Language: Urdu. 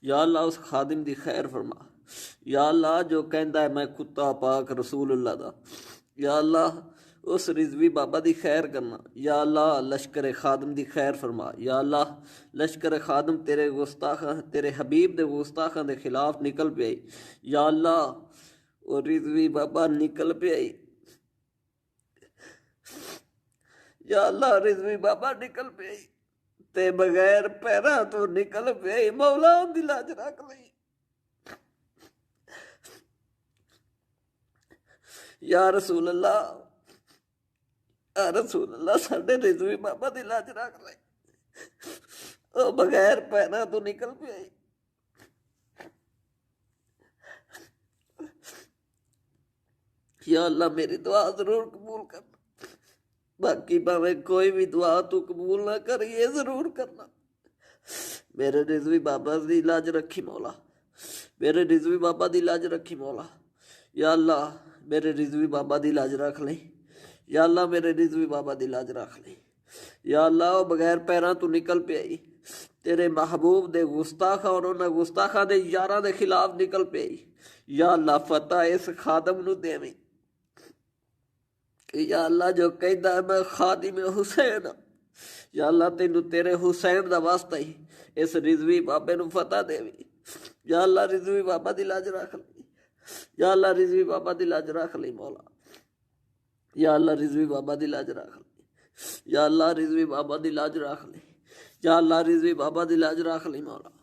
یا اللہ اس خادم دی خیر فرما، یا اللہ جو کہندا ہے میں کتا پاک رسول اللہ دا، یا اللہ اس رضوی بابا دی خیر کرنا، یا اللہ لشکر خادم دی خیر فرما، یا اللہ لشکر خادم تیرے گستاخاں تیرے حبیب دے گستاخاں دے خلاف نکل پئی، یا اللہ وہ رضوی بابا نکل پئی، یا اللہ رضوی بابا نکل پئی تے بغیر پیراں تو نکل پئی، مولا دی لاج رکھ لئی، یا رسول اللہ، یا رسول اللہ ساڈے رضوی بابا دی لاج رکھ لئی، او بغیر پیراں تو نکل پئی۔ یا اللہ میری دعا ضرور قبول کرنا، باقی باوے کوئی بھی دعا تو قبول نہ کر، یہ ضرور کرنا۔ میرے رضوی بابا دی لاج رکھی مولا، میرے رضوی بابا دی لاج رکھی مولا، یا اللہ میرے رضوی بابا دی لاج رکھ لیں، یا اللہ میرے رضوی بابا دی لاج رکھ لیں، یا اللہ وہ بغیر پیراں تو نکل پئی، تیرے محبوب دے گستاخاں اور انہاں گستاخاں دے یاراں دے خلاف نکل پئی، یا اللہ فتح اس خادم نو دیویں، کہ یا اللہ جو کہندا ہے میں خادم حسین ہاں، یا اللہ تینوں تیرے حسین دا واسطہ ہی اس رضوی بابے نو فتح دیویں، یا اللہ رضوی بابا دی لاج رکھ لئی، یا اللہ رضوی بابا دی لاج رکھ لئی مولا، یا اللہ رضوی بابا دی لاج رکھ لئی، یا اللہ رضوی بابا دی لاج رکھ لئی، یا اللہ رضوی بابا دی لاج رکھ لئی مولا۔